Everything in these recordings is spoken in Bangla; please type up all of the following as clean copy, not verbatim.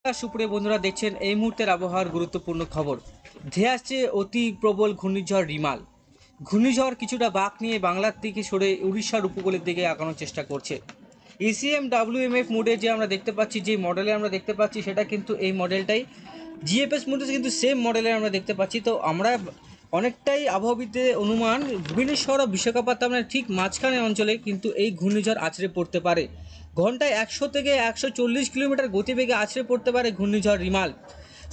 সুপ্রিয় বন্ধুরা, দেখছেন এই মুহূর্তের আবহাওয়ার গুরুত্বপূর্ণ খবর। ধেয়ে আসছে অতি প্রবল ঘূর্ণিঝড় রিমাল। ঘূর্ণিঝড় কিছুটা বাঁক নিয়ে বাংলার দিকে সরে উড়িষ্যার উপকূলের দিকে আগানোর চেষ্টা করছে। ইসিএম ডাব্লিউএমএফ মোডে যে আমরা দেখতে পাচ্ছি, যে মডেলে আমরা দেখতে পাচ্ছি, সেটা কিন্তু এই মডেলটাই। জিএফএস মোডে কিন্তু সেম মডেলের আমরা দেখতে পাচ্ছি। তো আমরা অনেকটাই আবহাওয়াবিদদের অনুমান, ভুবনেশ্বর ও বিশাখাপত্তনমের ঠিক মাঝখানে অঞ্চলে কিন্তু এই ঘূর্ণিঝড় আছড়ে পড়তে পারে। ঘন্টায় 100 থেকে 140 কিলোমিটার গতিবেগে আছড়ে পড়তে পারে ঘূর্ণিঝড় রিমাল।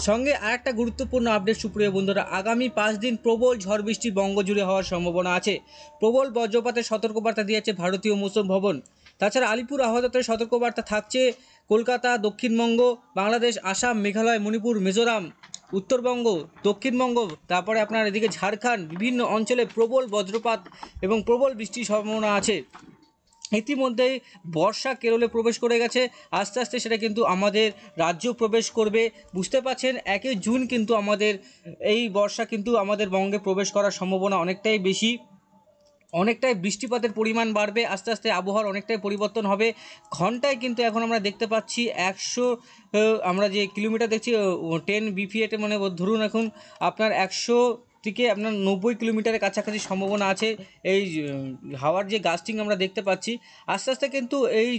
সঙ্গে আরেকটা গুরুত্বপূর্ণ আপডেট সুপ্রিয় বন্ধুরা, আগামী 5 দিন প্রবল ঝড় বৃষ্টি বঙ্গজুড়ে হওয়ার সম্ভাবনা আছে। প্রবল বজ্রপাতের সতর্কবার্তা দিয়েছে ভারতীয় মৌসুম ভবন। তাছাড়া আলিপুর আবহাওয়া দপ্তরের সতর্কবার্তা থাকছে কলকাতা, দক্ষিণবঙ্গ, বাংলাদেশ, আসাম, মেঘালয়, মণিপুর, মিজোরাম, উত্তরবঙ্গ, দক্ষিণবঙ্গ, তারপরে আপনার এদিকে ঝাড়খণ্ড, বিভিন্ন অঞ্চলে প্রবল বজ্রপাত এবং প্রবল বৃষ্টির সম্ভাবনা আছে। ইতিমধ্যেই বর্ষা কেরলে প্রবেশ করে গেছে, আস্তে আস্তে সেটা কিন্তু আমাদের রাজ্য প্রবেশ করবে। বুঝতে পারছেন, 1 জুন কিন্তু আমাদের এই বর্ষা কিন্তু আমাদের বঙ্গে প্রবেশ করার সম্ভাবনা অনেকটাই বেশি। অনেকটাই বৃষ্টিপাতের পরিমাণ বাড়বে, আস্তে আস্তে আবহাওয়ার অনেকটাই পরিবর্তন হবে। ঘন্টায় কিন্তু এখন আমরা দেখতে পাচ্ছি 100, আমরা যে কিলোমিটার দেখছি 10 BPM, মানে ধরুন এখন আপনার 100 থেকে আপনার 90 কিলোমিটারের কাছাকাছি সম্ভাবনা আছে। এই হাওয়ার যে গাস্টিং আমরা দেখতে পাচ্ছি, আস্তে আস্তে কিন্তু এই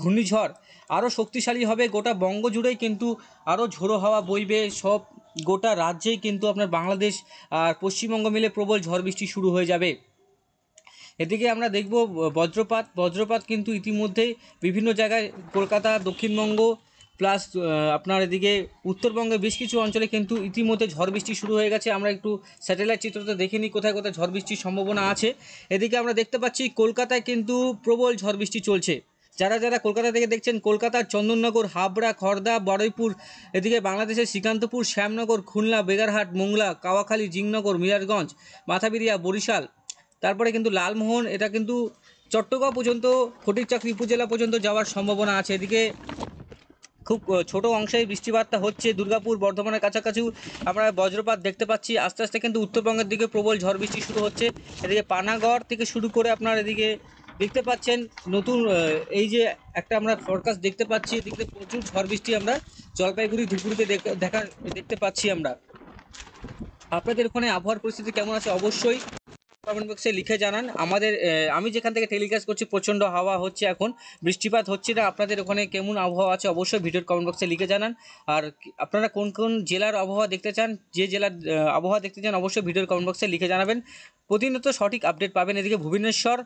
ঘূর্ণিঝড় আরও শক্তিশালী হবে। গোটা বঙ্গ জুড়েই কিন্তু আরও ঝোড়ো হাওয়া বইবে। সব গোটা রাজ্যেই কিন্তু আপনার বাংলাদেশ আর পশ্চিমবঙ্গ মিলে প্রবল ঝড় বৃষ্টি শুরু হয়ে যাবে। এদিকে আমরা দেখব বজ্রপাত কিন্তু ইতিমধ্যেই বিভিন্ন জায়গায়, কলকাতা, দক্ষিণবঙ্গ প্লাস আপনার এদিকে উত্তরবঙ্গে বেশ কিছু অঞ্চলে কিন্তু ইতিমধ্যে ঝড় বৃষ্টি শুরু হয়ে গেছে। আমরা একটু স্যাটেলাইট চিত্রতে দেখে নিই কোথায় কোথায় ঝড় বৃষ্টির সম্ভাবনা আছে। এদিকে আমরা দেখতে পাচ্ছি কলকাতায় কিন্তু প্রবল ঝড় বৃষ্টি চলছে। যারা যারা কলকাতা থেকে দেখছেন, কলকাতার চন্দননগর, হাবড়া, খড়দা, বারুইপুর, এদিকে বাংলাদেশের শ্রীকান্তপুর, শ্যামনগর, খুলনা, বেগারহাট, মোংলা, কাওয়াখালী, জিংনগর, মিরাজগঞ্জ, মাথাবিরিয়া, বরিশাল, তারপরে কিন্তু লালমোহন, এটা কিন্তু চট্টগ্রাম পর্যন্ত, ফটিকচাকরি উপজেলা পর্যন্ত যাওয়ার সম্ভাবনা আছে। এদিকে খুব ছোট অংশেই বৃষ্টিপাতটা হচ্ছে। দুর্গাপুর, বর্ধমানের কাছাকাছিও আমরা বজ্রপাত দেখতে পাচ্ছি। আস্তে আস্তে কিন্তু উত্তরবঙ্গের দিকে প্রবল ঝড় বৃষ্টি শুরু হচ্ছে। এদিকে পানাগড় থেকে শুরু করে আপনার এদিকে দেখতে পাচ্ছেন নতুন এই যে একটা আমরা ফরকাস্ট দেখতে পাচ্ছি, এদিকে প্রচুর ঝড় বৃষ্টি আমরা জলপাইগুড়ি, ধুপগুড়িতে দেখতে পাচ্ছি আমরা। আপনাদের ওখানে আবহাওয়ার পরিস্থিতি কেমন আছে অবশ্যই কমেন্ট বক্সে লিখে জানান। আমাদের আমি যেখান থেকে টেলিকাস্ট করছি, প্রচণ্ড হাওয়া হচ্ছে, এখন বৃষ্টিপাত হচ্ছে না। আপনাদের ওখানে কেমন আবহাওয়া আছে অবশ্যই ভিডিওর কমেন্ট বক্সে লিখে জানান। আর আপনারা কোন কোন জেলার আবহাওয়া দেখতে চান, যে জেলার আবহাওয়া দেখতে চান, অবশ্যই ভিডিওর কমেন্ট বক্সে লিখে জানাবেন। প্রতিনিয়ত সঠিক আপডেট পাবেন। এদিকে ভুবনেশ্বর,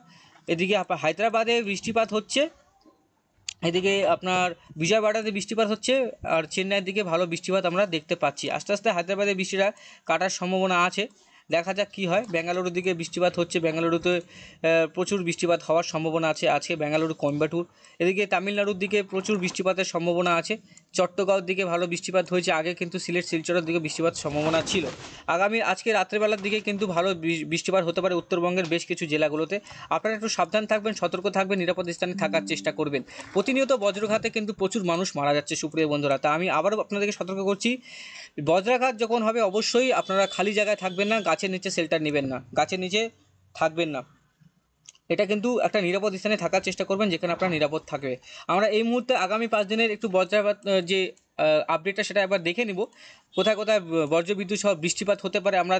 এদিকে হায়দ্রাবাদে বৃষ্টিপাত হচ্ছে, এদিকে আপনার বিজয়বাড়াতে বৃষ্টিপাত হচ্ছে, আর চেন্নাইয়ের দিকে ভালো বৃষ্টিপাত আমরা দেখতে পাচ্ছি। আস্তে আস্তে হায়দ্রাবাদে বৃষ্টিটা কাটার সম্ভাবনা আছে, দেখা যাক কী হয়। বেঙ্গালুরুর দিকে বৃষ্টিপাত হচ্ছে, বেঙ্গালুরুতে প্রচুর বৃষ্টিপাত হওয়ার সম্ভাবনা আছে আজকে, বেঙ্গালুরু, কোয়েম্বাটুর। এদিকে তামিলনাড়ুর দিকে প্রচুর বৃষ্টিপাতের সম্ভাবনা আছে। চট্টগ্রামের দিকে ভালো বৃষ্টিপাত হয়েছে, আগে কিন্তু সিলেট, শিলচরের দিকে বৃষ্টিপাতের সম্ভাবনা ছিল। আজকে রাত্রেবেলার দিকে কিন্তু ভালো বৃষ্টিপাত হতে পারে উত্তরবঙ্গের বেশ কিছু জেলাগুলোতে। আপনারা একটু সাবধান থাকবেন, সতর্ক থাকবেন, নিরাপদ স্থানে থাকার চেষ্টা করবেন। প্রতিনিয়ত বজ্রঘাতে কিন্তু প্রচুর মানুষ মারা যাচ্ছে সুপ্রিয় বন্ধুরা। তা আমি আবারও আপনাদেরকে সতর্ক করছি, বজ্রাঘাত যখন হবে অবশ্যই আপনারা খালি জায়গায় থাকবেন না, গাছের নিচে শেল্টার নেবেন না, গাছের নিচে থাকবেন না। এটা কিন্তু একটা নিরাপদ স্থানে থাকার চেষ্টা করবেন, যেখানে আপনার নিরাপদ থাকবে। আমরা এই মুহূর্তে আগামী 5 দিনের একটু বজ্রপাত যে আপডেটটা, সেটা একবার দেখে নিব। কোথায় কোথায় বজ্রবিদ্যুৎ সহ বৃষ্টিপাত হতে পারে। আমরা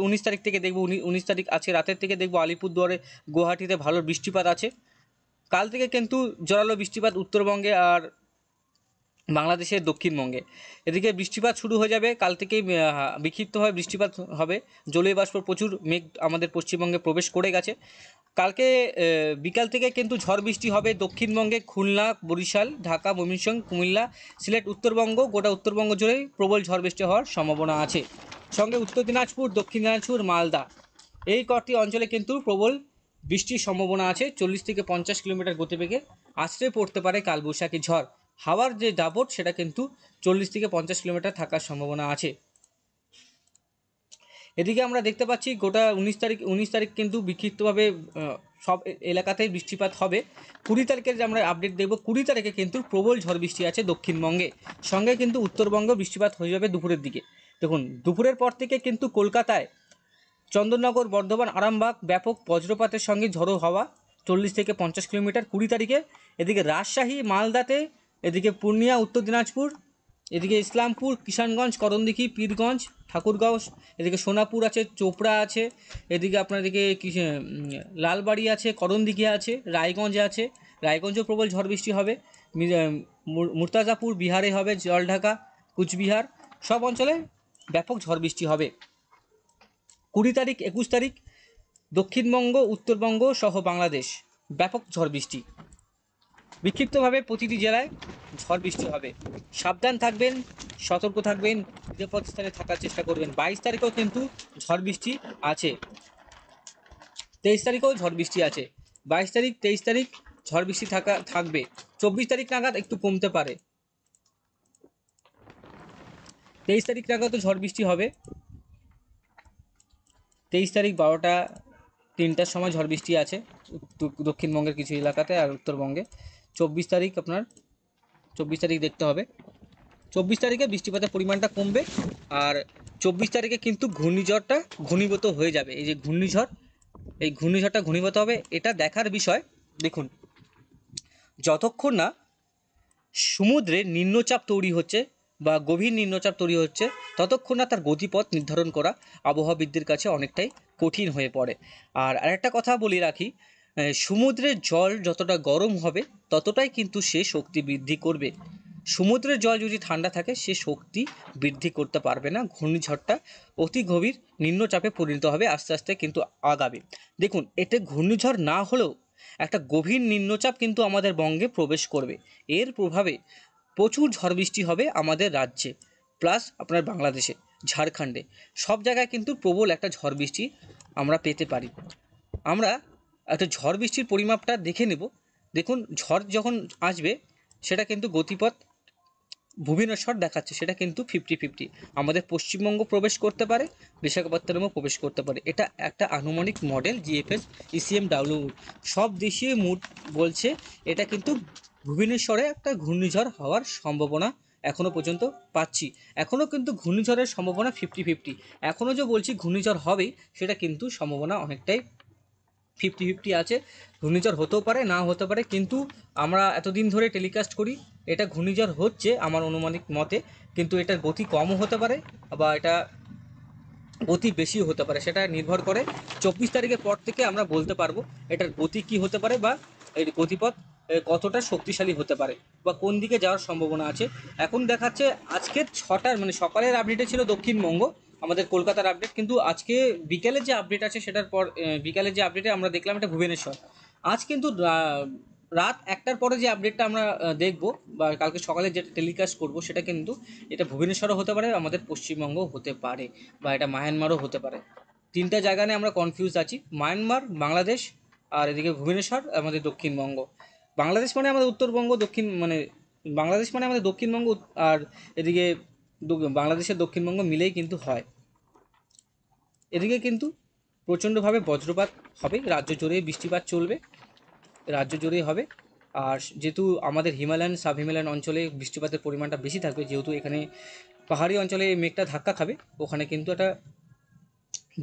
19 তারিখ থেকে দেখব, 19 তারিখ আজকে রাতের থেকে দেখব আলিপুরদুয়ারে, গুয়াহাটিতে ভালো বৃষ্টিপাত আছে। কাল থেকে কিন্তু জোরালো বৃষ্টিপাত উত্তরবঙ্গে আর বাংলাদেশের দক্ষিণবঙ্গে। এদিকে বৃষ্টিপাত শুরু হয়ে যাবে কাল থেকেই, বিক্ষিপ্তভাবে বৃষ্টিপাত হবে। জলীয় বাষ্প প্রচুর মেঘ আমাদের পশ্চিমবঙ্গে প্রবেশ করে গেছে। কালকে বিকাল থেকে কিন্তু ঝড় বৃষ্টি হবে দক্ষিণবঙ্গে, খুলনা, বরিশাল, ঢাকা, ময়মনসিংহ, কুমিল্লা, সিলেট, উত্তরবঙ্গ, গোটা উত্তরবঙ্গ জুড়েই প্রবল ঝড় বৃষ্টি হওয়ার সম্ভাবনা আছে। সঙ্গে উত্তর দিনাজপুর, দক্ষিণ দিনাজপুর, মালদা, এই কটি অঞ্চলে কিন্তু প্রবল বৃষ্টির সম্ভাবনা আছে। 40 থেকে 50 কিলোমিটার গতিবেগে আছড়ে পড়তে পারে কালবৈশাখী ঝড়। হাওয়ার যে দাপট, সেটা কিন্তু 40 থেকে 50 কিলোমিটার থাকার সম্ভাবনা আছে। এদিকে আমরা দেখতে পাচ্ছি গোটা 19 তারিখ কিন্তু বিক্ষিপ্তভাবে সব এলাকাতেই বৃষ্টিপাত হবে। 20 তারিখের যে আমরা আপডেট দেখব, 20 তারিখে কিন্তু প্রবল ঝড় বৃষ্টি আছে দক্ষিণবঙ্গে। সঙ্গে কিন্তু উত্তরবঙ্গে বৃষ্টিপাত হয়ে যাবে দুপুরের দিকে। দেখুন, দুপুরের পর থেকে কিন্তু কলকাতায়, চন্দননগর, বর্ধমান, আরামবাগ ব্যাপক বজ্রপাতের সঙ্গে ঝড়ো হাওয়া, 40 থেকে 50 কিলোমিটার 20 তারিখে। এদিকে রাজশাহী, মালদাতে, এদিকে পূর্ণিয়া, উত্তর দিনাজপুর, এদিকে ইসলামপুর, কিষানগঞ্জ, করণদিঘি, পীরগঞ্জ, ঠাকুরগাঁও, এদিকে সোনাপুর আছে, চোপড়া আছে, এদিকে আপনার এদিকে লালবাড়ি আছে, করণদিঘি আছে, রায়গঞ্জ আছে, রায়গঞ্জেও প্রবল ঝড় বৃষ্টি হবে। মুর্তাজাপুর বিহারে হবে জলঢাকা, কুচবিহার সব অঞ্চলে ব্যাপক ঝড় বৃষ্টি হবে। 20 তারিখ 21 তারিখ দক্ষিণবঙ্গ, উত্তরবঙ্গ সহ বাংলাদেশ ব্যাপক ঝড় বৃষ্টি। বিক্ষিপ্তভাবে প্রতিটি জেলায় ঝড় বৃষ্টি হবে। সাবধান থাকবেন, সতর্ক থাকবেন, নিরাপদ স্থানে থাকার চেষ্টা করবেন। 22 তারিখেও কিন্তু ঝড় বৃষ্টি আছে। 23 তারিখেও ঝড় বৃষ্টি আছে। 22 তারিখ 23 তারিখ ঝড় বৃষ্টি থাকবে। 24 তারিখ নাগাদ একটু কমতে পারে। 23 তারিখ নাগাদ তো ঝড় বৃষ্টি হবে। 23 তারিখ 12টা 3টার সময় ঝড় বৃষ্টি আছে দক্ষিণবঙ্গের কিছু এলাকাতে আর উত্তরবঙ্গে। 24 তারিখ আপনার 24 তারিখ দেখতে হবে। 24 তারিখে বৃষ্টিপাতের পরিমাণটা কমবে। আর 24 তারিখে কিন্তু ঘূর্ণিঝড়টা ঘনীভূত হয়ে যাবে। এই যে ঘূর্ণিঝড়, এই ঘূর্ণিঝড়টা ঘনীভূত হবে, এটা দেখার বিষয়। দেখুন, যতক্ষণ না সমুদ্রে নিম্নচাপ তৈরি হচ্ছে বা গভীর নিম্নচাপ তৈরি হচ্ছে, ততক্ষণ না তার গতিপথ নির্ধারণ করা আবহাওয়াবিদদের কাছে অনেকটাই কঠিন হয়ে পড়ে। আর আরেকটা কথা বলে রাখি, সমুদ্রের জল যতটা গরম হবে ততটাই কিন্তু সে শক্তি বৃদ্ধি করবে। সমুদ্রের জল যদি ঠান্ডা থাকে সে শক্তি বৃদ্ধি করতে পারবে না। ঘূর্ণিঝড়টা অতি গভীর নিম্নচাপে পরিণত হবে, আস্তে আস্তে কিন্তু আগাবে। দেখুন, এতে ঘূর্ণিঝড় না হলেও একটা গভীর নিম্নচাপ কিন্তু আমাদের বঙ্গে প্রবেশ করবে। এর প্রভাবে প্রচুর ঝড় বৃষ্টি হবে আমাদের রাজ্যে, প্লাস আপনার বাংলাদেশে, ঝাড়খণ্ডে সব জায়গায় কিন্তু প্রবল একটা ঝড় বৃষ্টি আমরা পেতে পারি। আমরা একটা ঝড় বৃষ্টির পরিমাপটা দেখে নেব। দেখুন, ঝড় যখন আসবে সেটা কিন্তু গতিপথ ভুবনেশ্বর দেখাচ্ছে, সেটা কিন্তু 50-50। আমাদের পশ্চিমবঙ্গ প্রবেশ করতে পারে, বিশাখাপত্তনমও প্রবেশ করতে পারে। এটা একটা আনুমানিক মডেল, জিএফএস, ইসিএমডাব্লিউ সব দেশীয় মুড বলছে এটা কিন্তু ভুবনেশ্বরে একটা ঘূর্ণিঝড় হওয়ার সম্ভাবনা এখনও পর্যন্ত পাচ্ছি। এখনও কিন্তু ঘূর্ণিঝড়ের সম্ভাবনা 50-50। এখনও যে বলছি ঘূর্ণিঝড় হবেই, সেটা কিন্তু সম্ভাবনা অনেকটাই 50-50 আছে। ঘূর্ণিঝড় হতেও পারে, নাও হতে পারে, কিন্তু আমরা এতদিন ধরে টেলিকাস্ট করি এটা ঘূর্ণিঝড় হচ্ছে আমার অনুমানিক মতে। কিন্তু এটার গতি কমও হতে পারে বা এটা গতি বেশিও হতে পারে, সেটা নির্ভর করে 24 তারিখের পর থেকে আমরা বলতে পারবো এটার গতি কী হতে পারে বা এর গতিপথ কতটা শক্তিশালী হতে পারে বা কোন দিকে যাওয়ার সম্ভাবনা আছে। এখন দেখাচ্ছে আজকের 6টার মানে সকালের আপডেটে ছিল দক্ষিণবঙ্গ, আমাদের কলকাতার আপডেট, কিন্তু আজকে বিকেলে যে আপডেট আছে সেটার পর বিকালে যে আপডেটে আমরা দেখলাম এটা ভুবনেশ্বর। আজ কিন্তু রাত 1টার পরে যে আপডেটটা আমরা দেখব বা কালকে সকালে যেটা টেলিকাস্ট করব সেটা কিন্তু এটা ভুবনেশ্বরও হতে পারে, আমাদের পশ্চিমবঙ্গও হতে পারে, বা এটা মায়ানমারও হতে পারে। 3টা জায়গা নিয়ে আমরা কনফিউজ আছি, মায়ানমার, বাংলাদেশ আর এদিকে ভুবনেশ্বর আমাদের দক্ষিণবঙ্গ। বাংলাদেশ মানে আমাদের উত্তরবঙ্গ, দক্ষিণ মানে বাংলাদেশ মানে আমাদের দক্ষিণবঙ্গ, আর এদিকে বাংলাদেশের দক্ষিণবঙ্গ মিলেই কিন্তু হয়। এদিকে কিন্তু প্রচণ্ডভাবে বজ্রপাত হবে, রাজ্য জুড়ে বৃষ্টিপাত চলবে, রাজ্য জুড়েই হবে। আর যেহেতু আমাদের হিমালয়ান সাব হিমালয়ান অঞ্চলে বৃষ্টিপাতের পরিমাণটা বেশি থাকবে, যেহেতু এখানে পাহাড়ি অঞ্চলে মেঘটা ধাক্কা খাবে, ওখানে কিন্তু একটা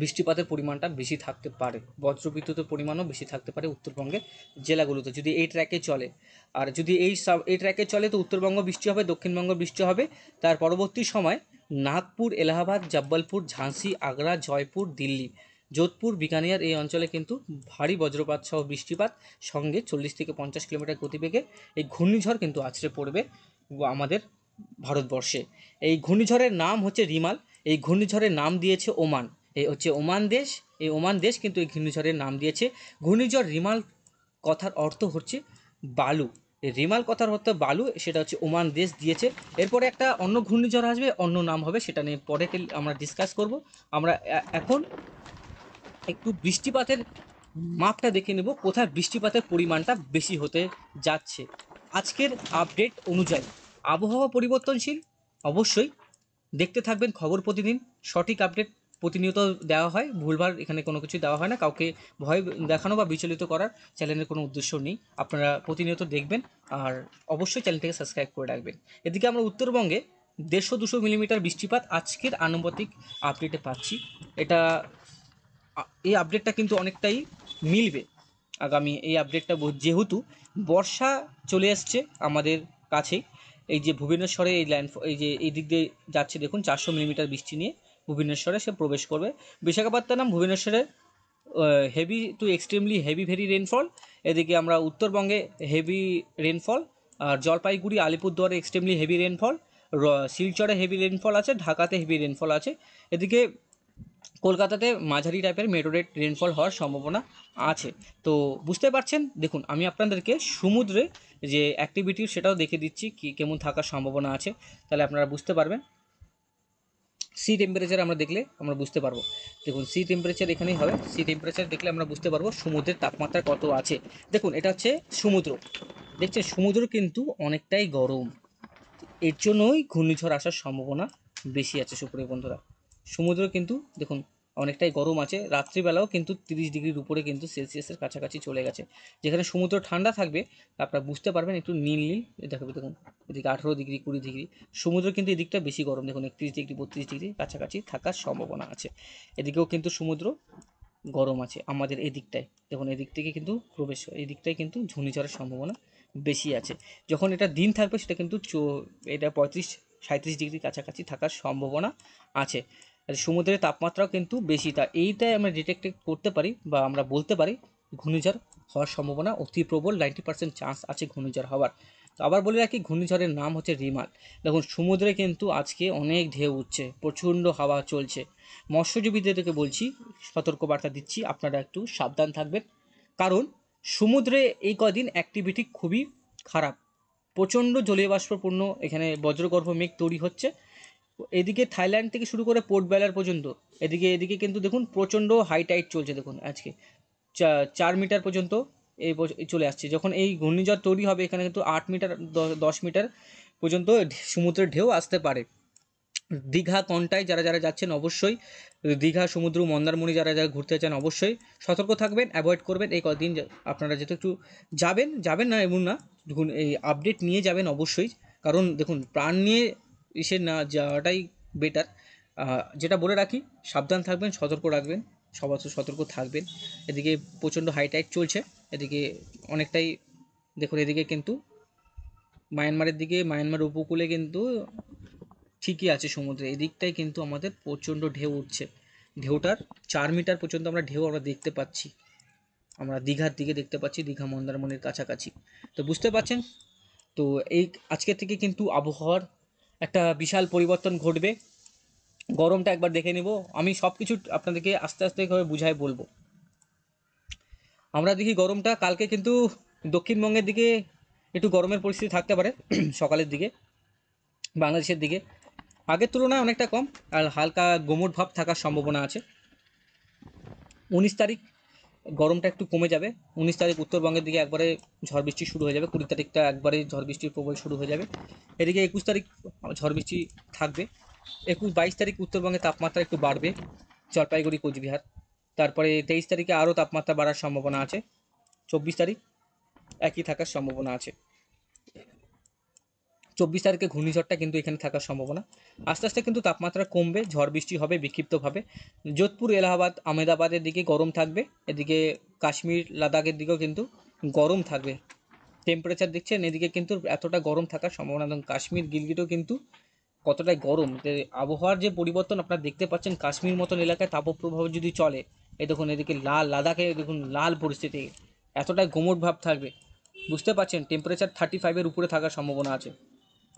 বৃষ্টিপাতের পরিমাণটা বেশি থাকতে পারে, বজ্রবিদ্যুতের পরিমাণও বেশি থাকতে পারে উত্তরবঙ্গের জেলাগুলোতে যদি এই ট্র্যাকে চলে। আর যদি এই ট্র্যাকে চলে তো উত্তরবঙ্গ বৃষ্টি হবে, দক্ষিণবঙ্গ বৃষ্টি হবে। তার পরবর্তী সময় নাগপুর, এলাহাবাদ, জব্বলপুর, ঝাঁসি, আগ্রা, জয়পুর, দিল্লি, যোধপুর, বিকানিয়ার এই অঞ্চলে কিন্তু ভারী বজ্রপাত সহ বৃষ্টিপাত, সঙ্গে 40 থেকে 50 কিলোমিটার গতিবেগে এই ঘূর্ণিঝড় কিন্তু আছড়ে পড়বে আমাদের ভারতবর্ষে। এই ঘূর্ণিঝড়ের নাম হচ্ছে রিমাল। এই ঘূর্ণিঝড়ের নাম দিয়েছে ওমান। এই হচ্ছে ওমান দেশ। এই ওমান দেশ কিন্তু এই ঘূর্ণিঝড়ের নাম দিয়েছে। ঘূর্ণিঝড় রিমাল কথার অর্থ হচ্ছে বালু। এই রিমাল কথার অর্থ বালু, সেটা হচ্ছে ওমান দেশ দিয়েছে। এরপরে একটা অন্য ঘূর্ণিঝড় আসবে, অন্য নাম হবে, সেটা নিয়ে পরে আমরা ডিসকাস করব। আমরা এখন একটু বৃষ্টিপাতের মাপটা দেখে নেব, কোথায় বৃষ্টিপাতের পরিমাণটা বেশি হতে যাচ্ছে। আজকের আপডেট অনুযায়ী আবহাওয়া পরিবর্তনশীল, অবশ্যই দেখতে থাকবেন খবর প্রতিদিন। সঠিক আপডেট প্রতিনিয়ত দেওয়া হয়, ভুলভাল এখানে কোনো কিছু দেওয়া হয় না। কাউকে ভয় দেখানো বা বিচলিত করার চ্যানেলের কোনো উদ্দেশ্য নেই। আপনারা প্রতিনিয়ত দেখবেন আর অবশ্যই চ্যানেলটিকে সাবস্ক্রাইব করে রাখবেন। এদিকে আমরা উত্তরবঙ্গে 150-200 মিলিমিটার বৃষ্টিপাত আজকের আনুপাতিক আপডেটে পাচ্ছি। এটা এই আপডেটটা কিন্তু অনেকটাই মিলবে আগামী এই আপডেটটা, যেহেতু বর্ষা চলে এসছে আমাদের কাছেই, এই যে ভুবনেশ্বরে এই এই যে এই দিক দিয়ে যাচ্ছে দেখুন 400 মিলিমিটার বৃষ্টি নিয়ে ভুবনেশ্বরে সে প্রবেশ করবে। বিশাখাপত্তনম ভুবনেশ্বরে heavy to extremely heavy very rainfall. এদিকে আমরা উত্তরবঙ্গে হেভি রেনফল, আর জলপাইগুড়ি আলিপুরদুয়ারে এক্সট্রিমলি হেভি রেনফল, শিলচরে হেভি রেনফল আছে, ঢাকাতে হেভি রেনফল আছে। এদিকে কলকাতাতে মাঝারি টাইপের মেডারেট রেনফল হওয়ার সম্ভাবনা আছে। তো বুঝতে পারছেন, দেখুন আমি আপনাদেরকে সমুদ্রে যে অ্যাক্টিভিটি সেটাও দেখে দিচ্ছি কি কেমন থাকার সম্ভাবনা আছে, তাহলে আপনারা বুঝতে পারবেন। সি টেম্পারেচার আমরা দেখলে আমরা বুঝতে পারবো। দেখুন সি টেম্পারেচার এখানেই হবে, সি টেম্পারেচার দেখলে আমরা বুঝতে পারবো সমুদ্রের তাপমাত্রা কত আছে। দেখুন এটা হচ্ছে সমুদ্র, দেখছেন সমুদ্র কিন্তু অনেকটাই গরম, এর জন্যই ঘূর্ণিঝড় আসার সম্ভাবনা বেশি আছে সুপ্রিয় বন্ধুরা। সমুদ্র কিন্তু দেখুন অনেকটাই গরম আছে, রাত্রিবেলাও কিন্তু 30 ডিগ্রির উপরে কিন্তু সেলসিয়াসের কাছাকাছি চলে গেছে। যেখানে সমুদ্র ঠান্ডা থাকবে আপনারা বুঝতে পারবেন একটু নীল নীল দেখাবে, দেখুন এদিকে 18 ডিগ্রি 20 ডিগ্রি, সমুদ্র কিন্তু এদিকটা বেশি গরম, দেখুন 31 ডিগ্রি 32 ডিগ্রি কাছাকাছি থাকার সম্ভাবনা আছে। এদিকেও কিন্তু সমুদ্র গরম আছে আমাদের এদিকটায়, দেখুন এদিক থেকে কিন্তু প্রবেশ, এই দিকটায় কিন্তু ঘূর্ণিঝড়ের সম্ভাবনা বেশি আছে। যখন এটা দিন থাকবে সেটা কিন্তু এটা 35-37 ডিগ্রি কাছাকাছি থাকার সম্ভাবনা আছে। আর সমুদ্রের তাপমাত্রাও কিন্তু বেশি, তা এইটাই আমরা ডিটেক্ট করতে পারি বা আমরা বলতে পারি ঘূর্ণিঝড় হওয়ার সম্ভাবনা অতি প্রবল, 90% চান্স আছে ঘূর্ণিঝড় হওয়ার। তো আবার বলে রাখি ঘূর্ণিঝড়ের নাম হচ্ছে রিমাল। দেখুন সমুদ্রে কিন্তু আজকে অনেক ঢেউ উঠছে, প্রচণ্ড হাওয়া চলছে। মৎস্যজীবীদেরকে বলছি, সতর্কবার্তা দিচ্ছি আপনারা একটু সাবধান থাকবেন, কারণ সমুদ্রে এই কদিন অ্যাক্টিভিটি খুবই খারাপ, প্রচণ্ড জলীয় বাষ্পপূর্ণ এখানে বজ্রগর্ভ মেঘ তৈরি হচ্ছে। এদিকে থাইল্যান্ড থেকে শুরু করে পোর্ট বেলার পর্যন্ত এদিকে কিন্তু দেখুন প্রচণ্ড হাই টাইড চলছে, দেখুন আজকে 4 মিটার পর্যন্ত এই চলে আসছে। যখন এই ঘূর্ণিঝড় তৈরি হবে এখানে কিন্তু 8 মিটার 10 মিটার পর্যন্ত সমুদ্রের ঢেউ আসতে পারে। দীঘা কন্টায় যারা যারা যাচ্ছেন অবশ্যই, দীঘা সমুদ্র মন্দারমণি যারা যারা ঘুরতে চান অবশ্যই সতর্ক থাকবেন, অ্যাভয়েড করবেন এই কদিন। আপনারা যেহেতু একটু যাবেন না এমন না, দেখুন এই আপডেট নিয়ে যাবেন অবশ্যই, কারণ দেখুন প্রাণ নিয়ে এসে না যাওয়াটাই বেটার। যেটা বলে রাখি সাবধান থাকবেন, সতর্ক রাখবেন, সবার সতর্ক থাকবেন। এদিকে প্রচণ্ড হাই টাইড চলছে, এদিকে অনেকটাই দেখুন এদিকে কিন্তু মায়ানমারের দিকে, মায়ানমার উপকূলে কিন্তু ঠিকই আছে সমুদ্রে, এদিকটাই কিন্তু আমাদের প্রচণ্ড ঢেউ উঠছে। ঢেউটার 4 মিটার পর্যন্ত আমরা ঢেউ আমরা দেখতে পাচ্ছি, আমরা দীঘার দিকে দেখতে পাচ্ছি, দীঘা মন্দারমণির কাছাকাছি। তো বুঝতে পারছেন, তো এই আজকে থেকে কিন্তু আবহাওয়ার একটা বিশাল পরিবর্তন ঘটবে। গরমটা একবার দেখে নেব, আমি সব কিছু আপনাদেরকে আস্তে আস্তে করে বুঝাই বলবো। আমরা দেখি গরমটা কালকে কিন্তু দক্ষিণবঙ্গের দিকে একটু গরমের পরিস্থিতি থাকতে পারে সকালের দিকে, বাংলাদেশের দিকে আগের তুলনায় অনেকটা কম, আর হালকা গুমোট ভাব থাকার সম্ভাবনা আছে। 19 তারিখ গরমটা একটু কমে যাবে, 19 তারিখ উত্তরবঙ্গের দিকে একবারে ঝড় বৃষ্টি শুরু হয়ে যাবে, 20 তারিখটা একবারে ঝড় বৃষ্টির প্রবল শুরু হয়ে যাবে। এদিকে 21 তারিখ ঝড় বৃষ্টি থাকবে, 22 তারিখ উত্তরবঙ্গে তাপমাত্রা একটু বাড়বে, জলপাইগুড়ি কোচবিহার। তারপরে 23 তারিখে আরও তাপমাত্রা বাড়ার সম্ভাবনা আছে, 24 তারিখ একই থাকার সম্ভাবনা আছে। 24 তারিখে ঘূর্ণিঝড়টা কিন্তু এখানে থাকার সম্ভাবনা, আস্তে আস্তে কিন্তু তাপমাত্রা কমবে, ঝড় বৃষ্টি হবে বিক্ষিপ্তভাবে। যোধপুর এলাহাবাদ আহমেদাবাদের দিকে গরম থাকবে, এদিকে কাশ্মীর লাদাখের দিকেও কিন্তু গরম থাকবে। টেম্পারেচার দেখছেন এদিকে কিন্তু এতটা গরম থাকার সম্ভাবনা, এবং কাশ্মীর গিলগিটও কিন্তু কতটাই গরম। আবহাওয়ার যে পরিবর্তন আপনারা দেখতে পাচ্ছেন, কাশ্মীর মতন এলাকায় তাপপ্রবাহ যদি চলে, এই দেখুন এদিকে লাল লাদাখে দেখুন লাল পরিস্থিতি, এতটাই গোমট ভাব থাকবে। বুঝতে পারছেন টেম্পারেচার 35-এর উপরে থাকার সম্ভাবনা আছে,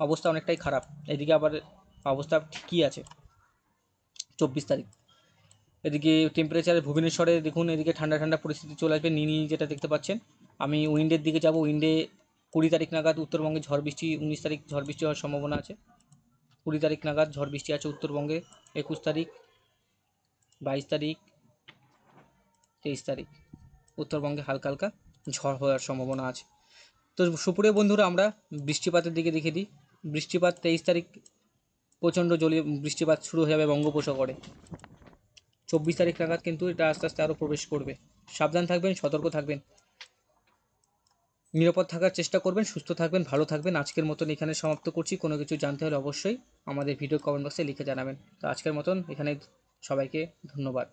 অবস্থা অনেকটাই খারাপ। এদিকে আবার অবস্থা ঠিকই আছে 24 তারিখ। এদিকে টেম্পারেচার ভুবনেশ্বরে দেখুন এদিকে ঠান্ডা ঠান্ডা পরিস্থিতি চলে আসবে, নীল যেটা দেখতে পাচ্ছেন। আমি উইন্ডের দিকে যাব, উইন্ডে 20 তারিখ নাগাদ উত্তরবঙ্গে ঝড় বৃষ্টি, 19 তারিখ ঝড় বৃষ্টি হওয়ার সম্ভাবনা আছে, 20 তারিখ নাগাদ ঝড় বৃষ্টি আছে উত্তরবঙ্গে, 21 তারিখ 22 তারিখ 23 তারিখ উত্তরবঙ্গে হালকা হালকা ঝড় হওয়ার সম্ভাবনা আছে। তো সুপ্রিয় বন্ধুরা আমরা বৃষ্টিপাতের দিকে দেখে দিই। বৃষ্টিপাত 23 তারিখ প্রচণ্ড জলীয় বৃষ্টিপাত শুরু হয়ে যাবে বঙ্গোপসাগরে, 24 তারিখ নাগাদ কিন্তু এটা আস্তে আস্তে আরও প্রবেশ করবে। সাবধান থাকবেন, সতর্ক থাকবেন, নিরাপদ থাকার চেষ্টা করবেন, সুস্থ থাকবেন, ভালো থাকবেন। আজকের মতন এখানে সমাপ্ত করছি, কোনো কিছু জানতে হলে অবশ্যই আমাদের ভিডিও কমেন্ট বক্সে লিখে জানাবেন। তো আজকের মতন এখানে সবাইকে ধন্যবাদ।